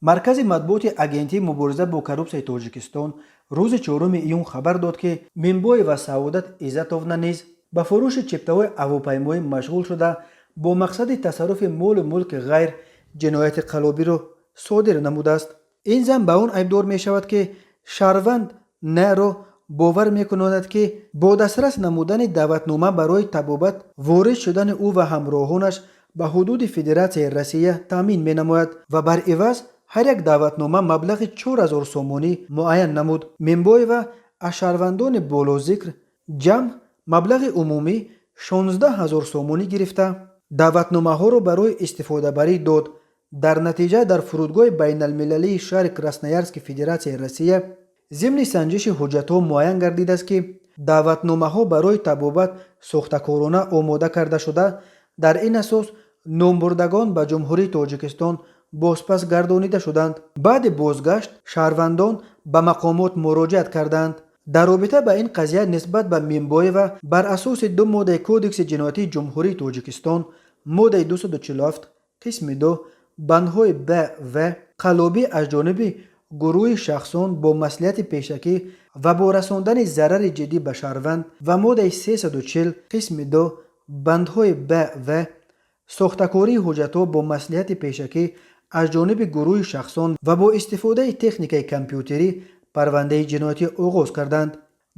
маркази матбуоти агентии мубориза бо коррупсияи тоҷикистон рӯзи 4 июн хабар дод ки Минбоева Саодат Иззатовна низ ба фурӯши чиптаҳои ҳавопаймоӣ машғул шуда бо мақсади тасарруфи молу мулки ғайр ҷинояти қаллобиро содир намудааст. ин зан ба он айбдор мешавад ки шаҳрванд наро бовар мекунонад ки бо дастрас намудани даъватнома барои табобат ворид шудани ӯ ва ҳамроҳонаш ба ҳудуди Федератсияи Россия таъмин менамояд ва бар иваз ҳар як даъватнома маблағи 4000 сомонӣ муайян намуд. Минбоева аз шаҳрвандони болозикр ҷамъ маблағи умумӣ 16000 сомонӣ гирифта даъватномаҳоро барои истифодабарӣ дод. дар натиҷа дар фурудгоҳи байналмилалии шаҳри Красноярски Федератсияи Россия зимни санҷиши ҳуҷҷатҳо муайян гардидааст ки даъватномаҳо барои табобат сохтакорона омода карда шуда, дар ин асос номбурдагон ба Ҷумҳурии Тоҷикистон бозпас гардонида шуданд. баъди бозгашт шаҳрвандон ба мақомот муроҷиат карданд. дар робита ба ин қазия нисбат ба Минбоева бар асоси 2 моддаи Кодекси ҷиноятии Ҷумҳурии Тоҷикистон, моддаи 247 қисми 2 бандҳои Б в қаллобӣ аз ҷониби гурӯҳи шахсон бо маслиҳати пешакӣ ва бо расондани зарари ҷиддӣ ба шаҳрванд ва моддаи 340 қисми 2 бандҳои Б в сохтакории ҳуҷҷатҳо бо маслиҳати пешакӣ аз ҷониби гурӯҳи шахсон ва бо истифодаи техникаи компютерӣ парвандаи ҷиноятӣ оғоз карданд.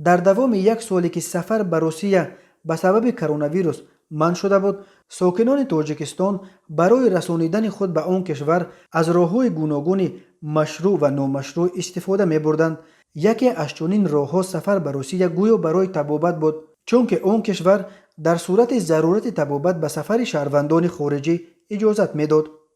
дар давоми як соле ки сафар ба Русия ба сабаби коронавирус манъ шуда буд, сокинони Тоҷикистон барои расонидани худ ба он кишвар аз роҳҳои гуногуни машрӯъ ва номашрӯъ истифода мебурданд. яке аз чунин роҳҳо сафар ба Русия гӯё барои табобат буд, чунки он кишвар дар сурати зарурати табобат ба сафари шаҳрвандони хориҷӣ иҷозат медод.